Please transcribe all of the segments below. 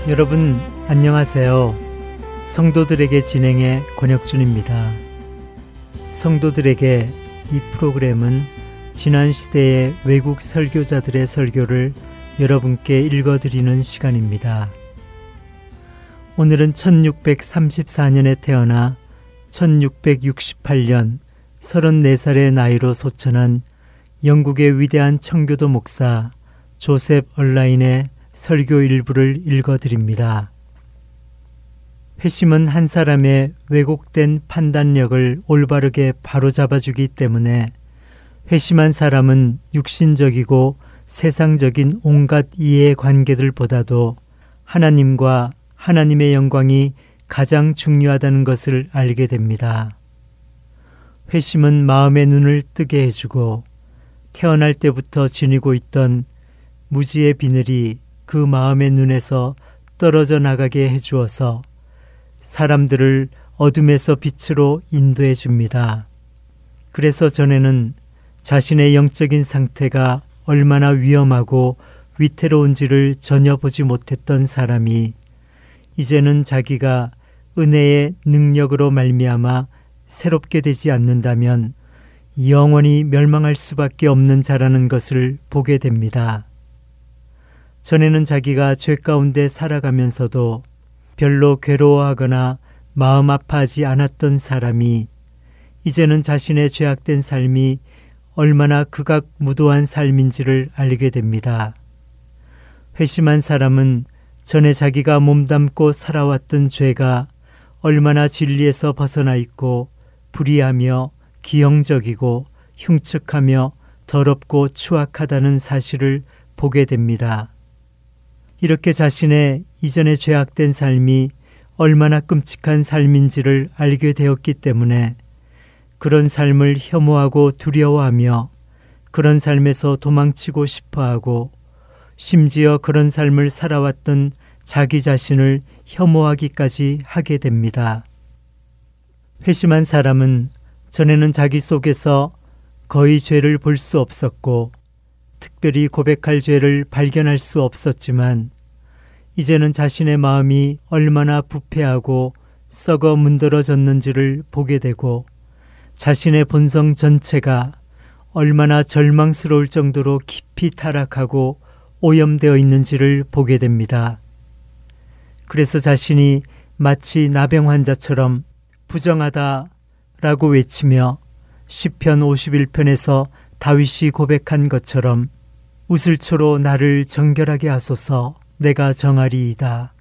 여러분 안녕하세요. 성도들에게 진행의 권혁준입니다. 성도들에게 이 프로그램은 지난 시대의 외국 설교자들의 설교를 여러분께 읽어드리는 시간입니다. 오늘은 1634년에 태어나 1668년 34살의 나이로 소천한 영국의 위대한 청교도 목사 조셉 얼라인의 설교 일부를 읽어드립니다. 회심은 한 사람의 왜곡된 판단력을 올바르게 바로잡아주기 때문에 회심한 사람은 육신적이고 세상적인 온갖 이해관계들보다도 하나님과 하나님의 영광이 가장 중요하다는 것을 알게 됩니다. 회심은 마음의 눈을 뜨게 해주고 태어날 때부터 지니고 있던 무지의 비늘이 그 마음의 눈에서 떨어져 나가게 해주어서 사람들을 어둠에서 빛으로 인도해 줍니다. 그래서 전에는 자신의 영적인 상태가 얼마나 위험하고 위태로운지를 전혀 보지 못했던 사람이 이제는 자기가 은혜의 능력으로 말미암아 새롭게 되지 않는다면 영원히 멸망할 수밖에 없는 자라는 것을 보게 됩니다. 전에는 자기가 죄 가운데 살아가면서도 별로 괴로워하거나 마음 아파하지 않았던 사람이 이제는 자신의 죄악된 삶이 얼마나 극악무도한 삶인지를 알게 됩니다. 회심한 사람은 전에 자기가 몸담고 살아왔던 죄가 얼마나 진리에서 벗어나 있고 불의하며 기형적이고 흉측하며 더럽고 추악하다는 사실을 보게 됩니다. 이렇게 자신의 이전의 죄악된 삶이 얼마나 끔찍한 삶인지를 알게 되었기 때문에 그런 삶을 혐오하고 두려워하며 그런 삶에서 도망치고 싶어하고 심지어 그런 삶을 살아왔던 자기 자신을 혐오하기까지 하게 됩니다. 회심한 사람은 전에는 자기 속에서 거의 죄를 볼 수 없었고 특별히 고백할 죄를 발견할 수 없었지만 이제는 자신의 마음이 얼마나 부패하고 썩어 문드러졌는지를 보게 되고 자신의 본성 전체가 얼마나 절망스러울 정도로 깊이 타락하고 오염되어 있는지를 보게 됩니다. 그래서 자신이 마치 나병 환자처럼 부정하다라고 외치며 시편 51편에서 다윗이 고백한 것처럼 우슬초로 나를 정결하게 하소서 내가 정하리이다.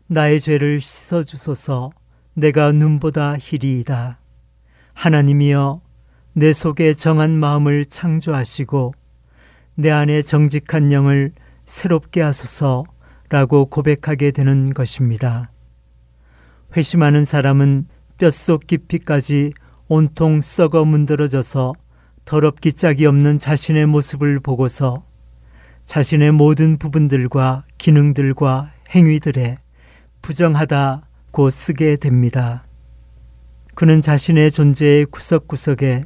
나의 죄를 씻어주소서 내가 눈보다 희리이다. 하나님이여 내 속에 정한 마음을 창조하시고 내 안에 정직한 영을 새롭게 하소서라고 고백하게 되는 것입니다. 회심하는 사람은 뼛속 깊이까지 온통 썩어 문드러져서 더럽기 짝이 없는 자신의 모습을 보고서 자신의 모든 부분들과 기능들과 행위들에 부정하다고 쓰게 됩니다. 그는 자신의 존재의 구석구석에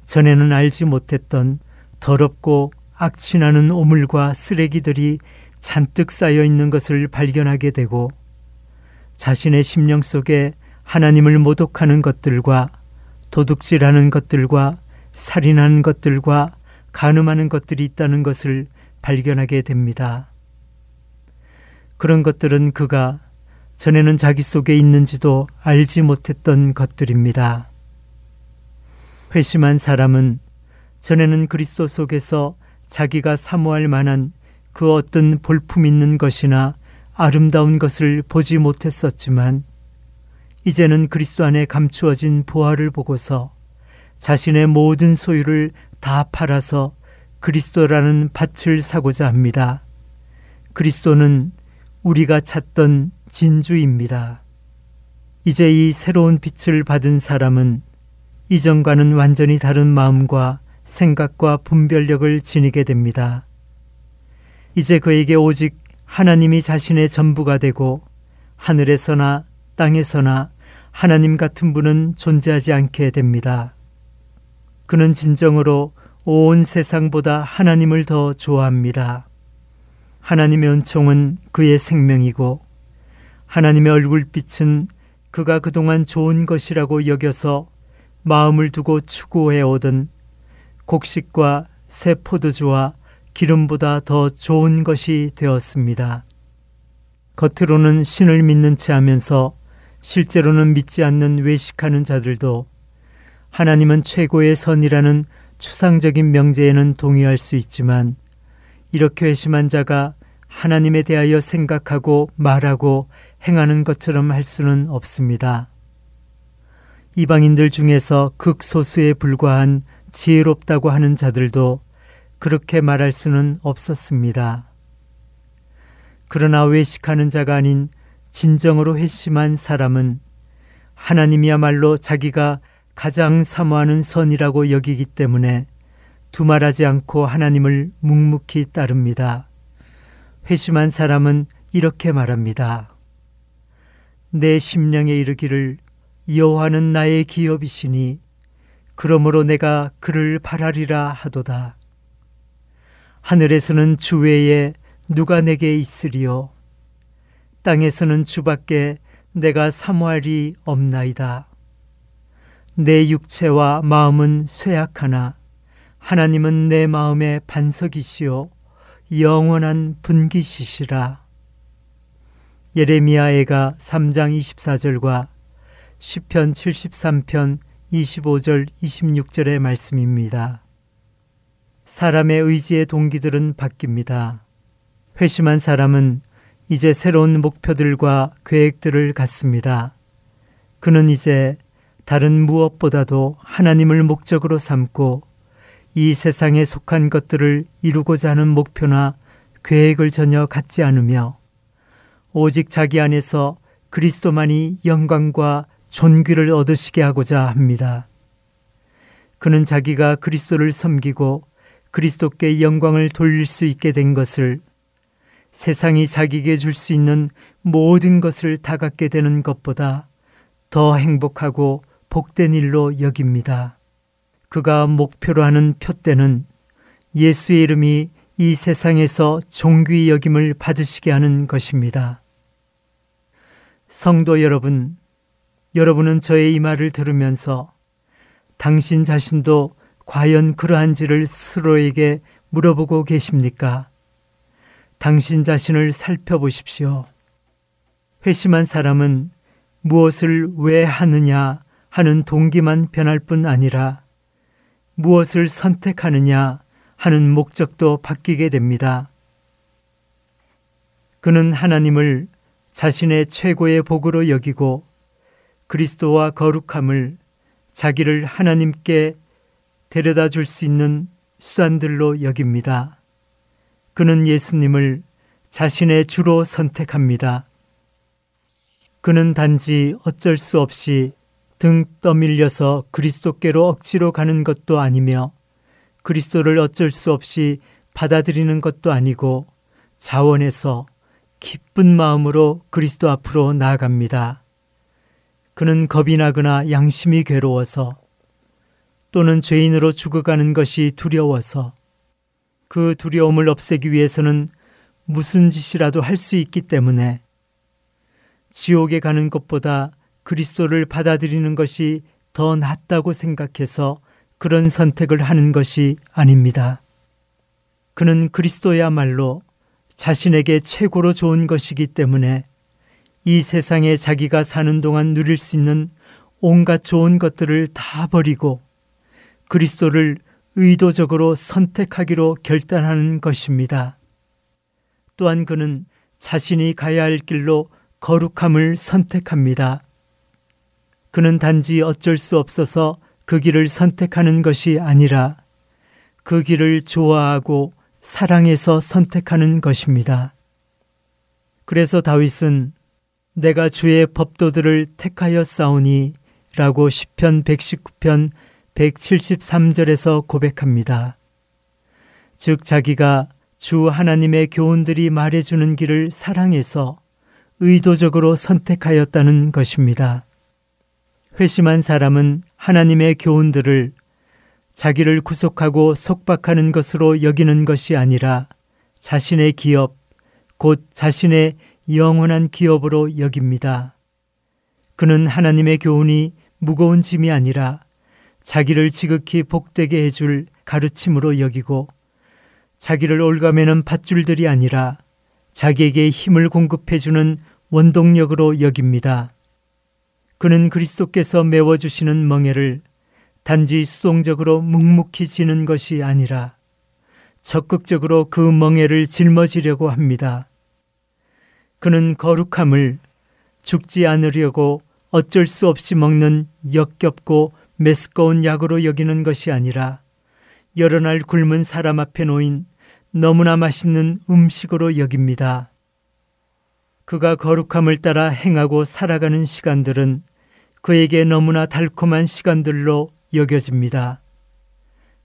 전에는 알지 못했던 더럽고 악취나는 오물과 쓰레기들이 잔뜩 쌓여 있는 것을 발견하게 되고 자신의 심령 속에 하나님을 모독하는 것들과 도둑질하는 것들과 살인하는 것들과 간음하는 것들이 있다는 것을 발견하게 됩니다. 그런 것들은 그가 전에는 자기 속에 있는지도 알지 못했던 것들입니다. 회심한 사람은 전에는 그리스도 속에서 자기가 사모할 만한 그 어떤 볼품 있는 것이나 아름다운 것을 보지 못했었지만 이제는 그리스도 안에 감추어진 보화를 보고서 자신의 모든 소유를 다 팔아서 그리스도라는 밭을 사고자 합니다. 그리스도는 우리가 찾던 진주입니다. 이제 이 새로운 빛을 받은 사람은 이전과는 완전히 다른 마음과 생각과 분별력을 지니게 됩니다. 이제 그에게 오직 하나님이 자신의 전부가 되고 하늘에서나 땅에서나 하나님 같은 분은 존재하지 않게 됩니다. 그는 진정으로 온 세상보다 하나님을 더 좋아합니다. 하나님의 은총은 그의 생명이고 하나님의 얼굴빛은 그가 그동안 좋은 것이라고 여겨서 마음을 두고 추구해 오던 곡식과 새 포도주와 기름보다 더 좋은 것이 되었습니다. 겉으로는 신을 믿는 체 하면서 실제로는 믿지 않는 외식하는 자들도 하나님은 최고의 선이라는 추상적인 명제에는 동의할 수 있지만 이렇게 회심한 자가 하나님에 대하여 생각하고 말하고 행하는 것처럼 할 수는 없습니다. 이방인들 중에서 극소수에 불과한 지혜롭다고 하는 자들도 그렇게 말할 수는 없었습니다. 그러나 외식하는 자가 아닌 진정으로 회심한 사람은 하나님이야말로 자기가 가장 사모하는 선이라고 여기기 때문에 두말하지 않고 하나님을 묵묵히 따릅니다. 회심한 사람은 이렇게 말합니다. 내 심령에 이르기를 여호와는 나의 기업이시니 그러므로 내가 그를 바라리라 하도다. 하늘에서는 주 외에 누가 내게 있으리요? 땅에서는 주밖에 내가 사모할이 없나이다. 내 육체와 마음은 쇠약하나 하나님은 내 마음의 반석이시요 영원한 분기시시라. 예레미야애가 3장 24절과 시편 73편 25절 26절의 말씀입니다. 사람의 의지의 동기들은 바뀝니다. 회심한 사람은 이제 새로운 목표들과 계획들을 갖습니다. 그는 이제 다른 무엇보다도 하나님을 목적으로 삼고 이 세상에 속한 것들을 이루고자 하는 목표나 계획을 전혀 갖지 않으며 오직 자기 안에서 그리스도만이 영광과 존귀를 얻으시게 하고자 합니다. 그는 자기가 그리스도를 섬기고 그리스도께 영광을 돌릴 수 있게 된 것을 세상이 자기에게 줄 수 있는 모든 것을 다 갖게 되는 것보다 더 행복하고 복된 일로 여깁니다. 그가 목표로 하는 표대는 예수의 이름이 이 세상에서 존귀 여김을 받으시게 하는 것입니다. 성도 여러분, 여러분은 저의 이 말을 들으면서 당신 자신도 과연 그러한지를 스스로에게 물어보고 계십니까? 당신 자신을 살펴보십시오. 회심한 사람은 무엇을 왜 하느냐 하는 동기만 변할 뿐 아니라 무엇을 선택하느냐 하는 목적도 바뀌게 됩니다. 그는 하나님을 자신의 최고의 복으로 여기고 그리스도와 거룩함을 자기를 하나님께 데려다 줄 수 있는 수단들로 여깁니다. 그는 예수님을 자신의 주로 선택합니다. 그는 단지 어쩔 수 없이 등 떠밀려서 그리스도께로 억지로 가는 것도 아니며 그리스도를 어쩔 수 없이 받아들이는 것도 아니고 자원해서 기쁜 마음으로 그리스도 앞으로 나아갑니다. 그는 겁이 나거나 양심이 괴로워서 또는 죄인으로 죽어가는 것이 두려워서 그 두려움을 없애기 위해서는 무슨 짓이라도 할 수 있기 때문에 지옥에 가는 것보다 그리스도를 받아들이는 것이 더 낫다고 생각해서 그런 선택을 하는 것이 아닙니다. 그는 그리스도야말로 자신에게 최고로 좋은 것이기 때문에 이 세상에 자기가 사는 동안 누릴 수 있는 온갖 좋은 것들을 다 버리고 그리스도를 의도적으로 선택하기로 결단하는 것입니다. 또한 그는 자신이 가야 할 길로 거룩함을 선택합니다. 그는 단지 어쩔 수 없어서 그 길을 선택하는 것이 아니라 그 길을 좋아하고 사랑해서 선택하는 것입니다. 그래서 다윗은 내가 주의 법도들을 택하여 싸우니 라고 시편 119편 173절에서 고백합니다. 즉 자기가 주 하나님의 교훈들이 말해주는 길을 사랑해서 의도적으로 선택하였다는 것입니다. 회심한 사람은 하나님의 교훈들을 자기를 구속하고 속박하는 것으로 여기는 것이 아니라 자신의 기업, 곧 자신의 영원한 기업으로 여깁니다. 그는 하나님의 교훈이 무거운 짐이 아니라 자기를 지극히 복되게 해줄 가르침으로 여기고 자기를 올가매는 밧줄들이 아니라 자기에게 힘을 공급해주는 원동력으로 여깁니다. 그는 그리스도께서 메워주시는 멍에를 단지 수동적으로 묵묵히 지는 것이 아니라 적극적으로 그 멍에를 짊어지려고 합니다. 그는 거룩함을 죽지 않으려고 어쩔 수 없이 먹는 역겹고 메스꺼운 약으로 여기는 것이 아니라 여러 날 굶은 사람 앞에 놓인 너무나 맛있는 음식으로 여깁니다. 그가 거룩함을 따라 행하고 살아가는 시간들은 그에게 너무나 달콤한 시간들로 여겨집니다.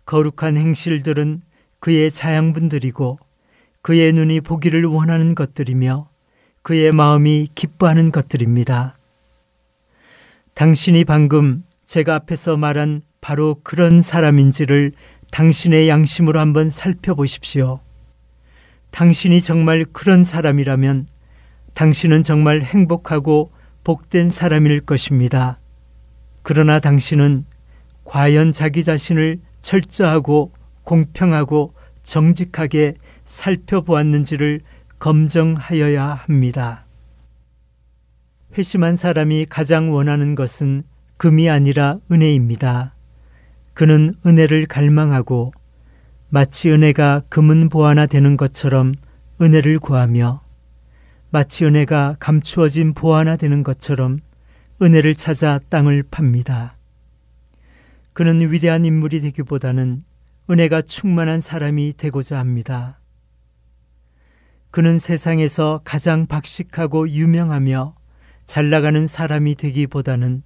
거룩한 행실들은 그의 자양분들이고 그의 눈이 보기를 원하는 것들이며 그의 마음이 기뻐하는 것들입니다. 당신이 방금 제가 앞에서 말한 바로 그런 사람인지를 당신의 양심으로 한번 살펴보십시오. 당신이 정말 그런 사람이라면 당신은 정말 행복하고 복된 사람일 것입니다. 그러나 당신은 과연 자기 자신을 철저하고 공평하고 정직하게 살펴보았는지를 검증하여야 합니다. 회심한 사람이 가장 원하는 것은 금이 아니라 은혜입니다. 그는 은혜를 갈망하고 마치 은혜가 금은 보화나 되는 것처럼 은혜를 구하며 마치 은혜가 감추어진 보화나 되는 것처럼 은혜를 찾아 땅을 팝니다. 그는 위대한 인물이 되기보다는 은혜가 충만한 사람이 되고자 합니다. 그는 세상에서 가장 박식하고 유명하며 잘나가는 사람이 되기보다는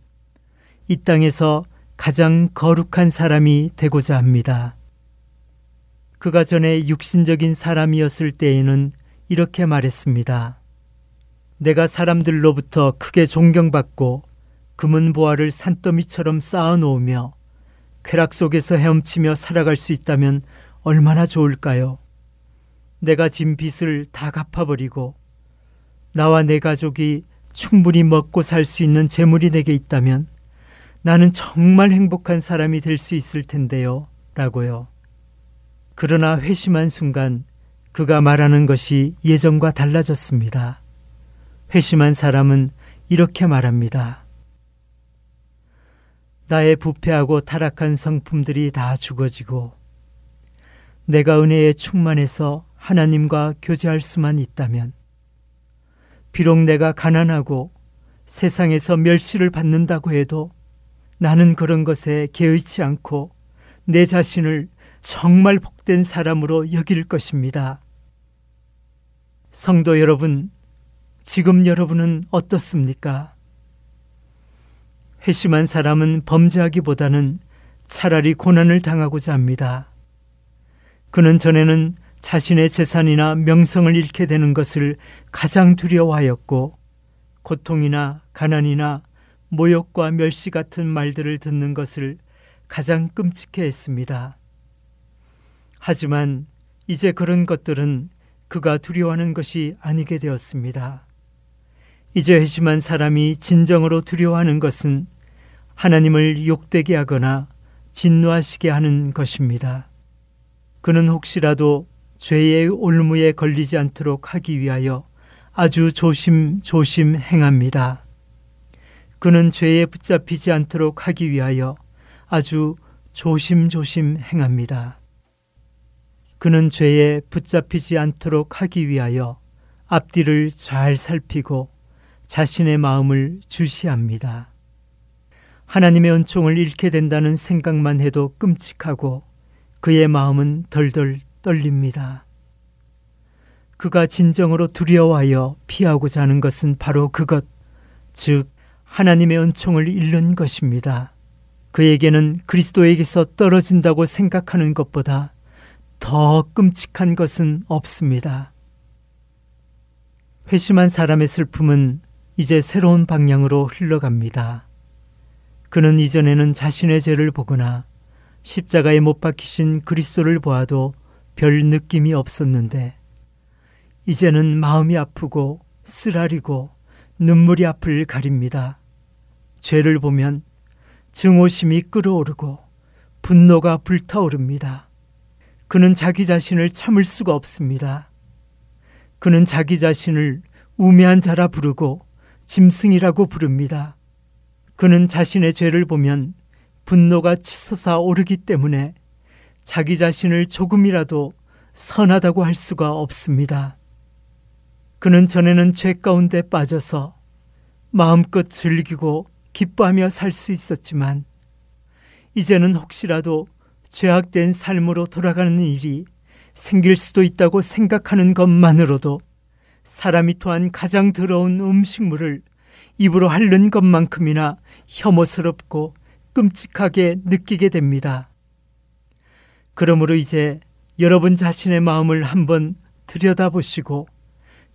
이 땅에서 가장 거룩한 사람이 되고자 합니다. 그가 전에 육신적인 사람이었을 때에는 이렇게 말했습니다. 내가 사람들로부터 크게 존경받고 금은 보화를 산더미처럼 쌓아놓으며 쾌락 속에서 헤엄치며 살아갈 수 있다면 얼마나 좋을까요? 내가 진 빚을 다 갚아버리고 나와 내 가족이 충분히 먹고 살 수 있는 재물이 내게 있다면 나는 정말 행복한 사람이 될 수 있을 텐데요. 라고요. 그러나 회심한 순간 그가 말하는 것이 예전과 달라졌습니다. 회심한 사람은 이렇게 말합니다. 나의 부패하고 타락한 성품들이 다 죽어지고 내가 은혜에 충만해서 하나님과 교제할 수만 있다면 비록 내가 가난하고 세상에서 멸시를 받는다고 해도 나는 그런 것에 개의치 않고 내 자신을 정말 복된 사람으로 여길 것입니다. 성도 여러분, 지금 여러분은 어떻습니까? 회심한 사람은 범죄하기보다는 차라리 고난을 당하고자 합니다. 그는 전에는 자신의 재산이나 명성을 잃게 되는 것을 가장 두려워하였고 고통이나 가난이나 모욕과 멸시 같은 말들을 듣는 것을 가장 끔찍해했습니다. 하지만 이제 그런 것들은 그가 두려워하는 것이 아니게 되었습니다. 이제 회심한 사람이 진정으로 두려워하는 것은 하나님을 욕되게 하거나 진노하시게 하는 것입니다. 그는 혹시라도 죄의 올무에 걸리지 않도록 하기 위하여 아주 조심조심 행합니다. 그는 죄에 붙잡히지 않도록 하기 위하여 아주 조심조심 행합니다. 그는 죄에 붙잡히지 않도록 하기 위하여 앞뒤를 잘 살피고 자신의 마음을 주시합니다. 하나님의 은총을 잃게 된다는 생각만 해도 끔찍하고 그의 마음은 덜덜 떨립니다. 그가 진정으로 두려워하여 피하고자 하는 것은 바로 그것, 즉 하나님의 은총을 잃는 것입니다. 그에게는 그리스도에게서 떨어진다고 생각하는 것보다 더 끔찍한 것은 없습니다. 회심한 사람의 슬픔은 이제 새로운 방향으로 흘러갑니다. 그는 이전에는 자신의 죄를 보거나 십자가에 못 박히신 그리스도를 보아도 별 느낌이 없었는데 이제는 마음이 아프고 쓰라리고 눈물이 앞을 가립니다. 죄를 보면 증오심이 끓어오르고 분노가 불타오릅니다. 그는 자기 자신을 참을 수가 없습니다. 그는 자기 자신을 우매한 자라 부르고 짐승이라고 부릅니다. 그는 자신의 죄를 보면 분노가 치솟아 오르기 때문에 자기 자신을 조금이라도 선하다고 할 수가 없습니다. 그는 전에는 죄 가운데 빠져서 마음껏 즐기고 기뻐하며 살 수 있었지만 이제는 혹시라도 죄악된 삶으로 돌아가는 일이 생길 수도 있다고 생각하는 것만으로도 사람이 토한 가장 더러운 음식물을 입으로 핥는 것만큼이나 혐오스럽고 끔찍하게 느끼게 됩니다. 그러므로 이제 여러분 자신의 마음을 한번 들여다보시고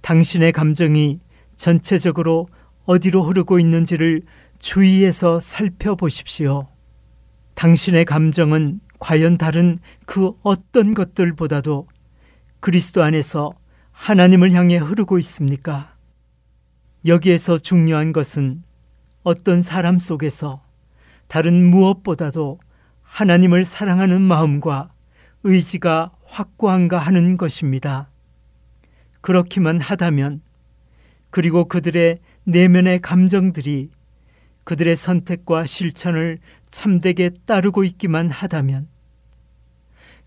당신의 감정이 전체적으로 어디로 흐르고 있는지를 주의해서 살펴보십시오. 당신의 감정은 과연 다른 그 어떤 것들보다도 그리스도 안에서 하나님을 향해 흐르고 있습니까? 여기에서 중요한 것은 어떤 사람 속에서 다른 무엇보다도 하나님을 사랑하는 마음과 의지가 확고한가 하는 것입니다. 그렇기만 하다면, 그리고 그들의 내면의 감정들이 그들의 선택과 실천을 참되게 따르고 있기만 하다면,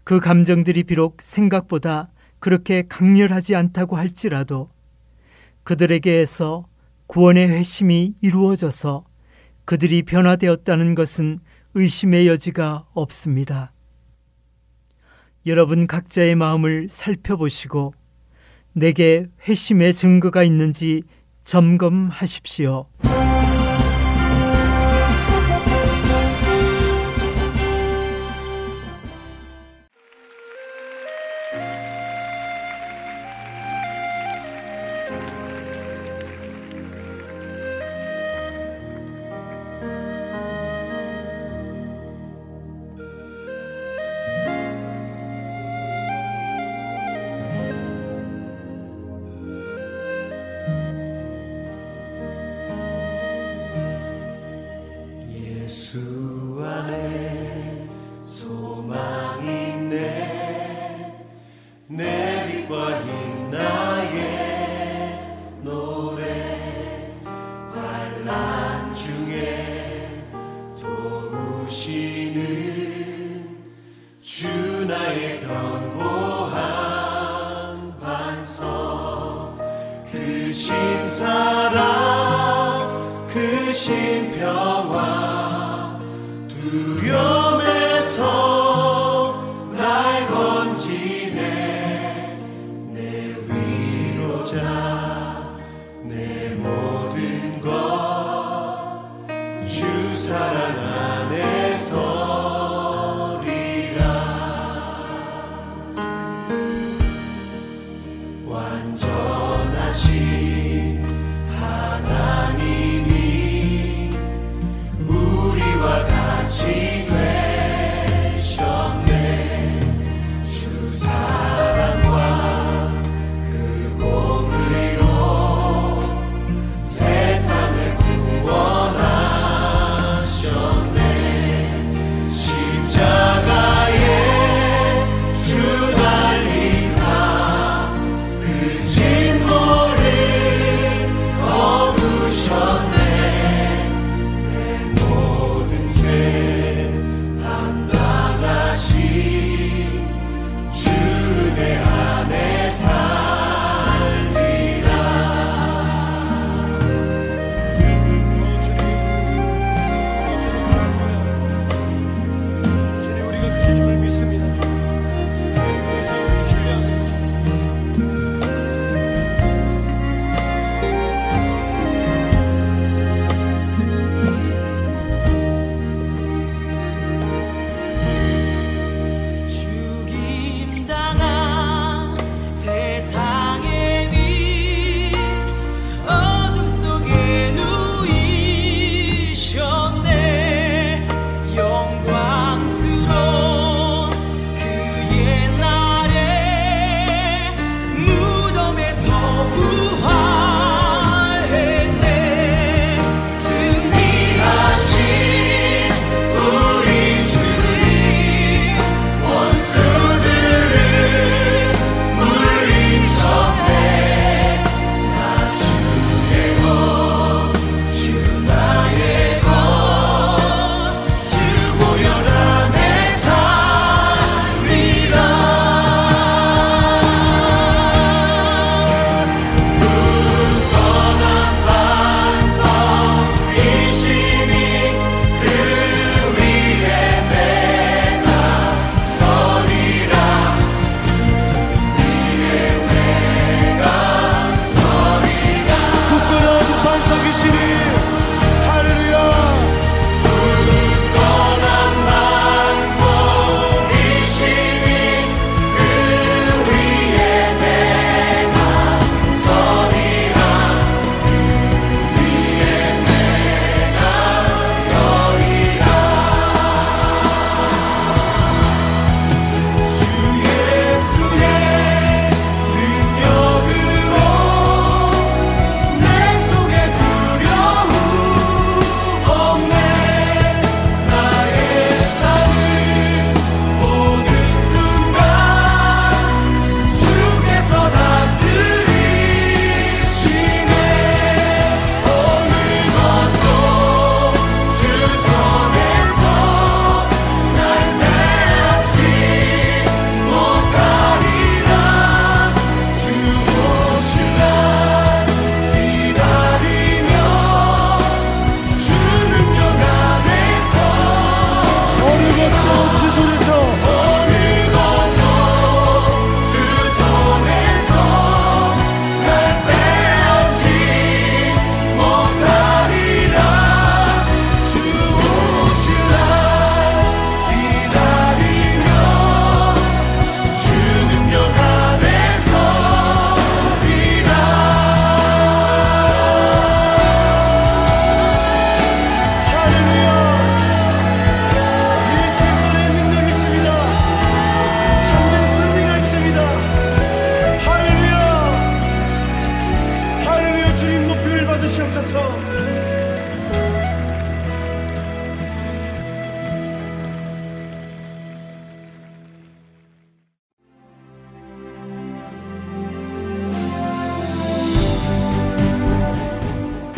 그 감정들이 비록 생각보다 그렇게 강렬하지 않다고 할지라도 그들에게서 구원의 회심이 이루어져서 그들이 변화되었다는 것은 의심의 여지가 없습니다. 여러분 각자의 마음을 살펴보시고 내게 회심의 증거가 있는지 점검하십시오. 예수 안에 소망이 있네. 내 빛과 힘 나의 노래. 환난 중에 도우시는 주 나의 견고한 반석. 그 신사랑 그 신평화 두려움에서 날 건지네. 내 위로자 내 모든 것 주 사랑 안에 서리라. 완전하신 하나님이 우리와 같이 되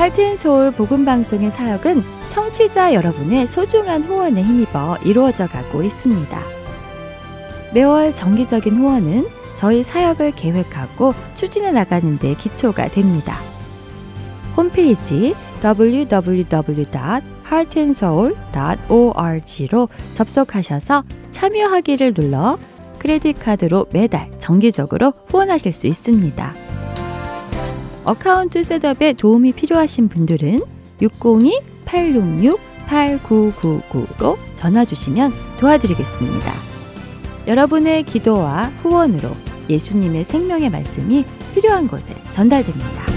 하트앤서울 복음방송의 사역은 청취자 여러분의 소중한 후원에 힘입어 이루어져 가고 있습니다. 매월 정기적인 후원은 저희 사역을 계획하고 추진해 나가는 데 기초가 됩니다. 홈페이지 www.heartandsoul.org로 접속하셔서 참여하기를 눌러 크레딧 카드로 매달 정기적으로 후원하실 수 있습니다. 어카운트 셋업에 도움이 필요하신 분들은 602-866-8999로 전화 주시면 도와드리겠습니다. 여러분의 기도와 후원으로 예수님의 생명의 말씀이 필요한 곳에 전달됩니다.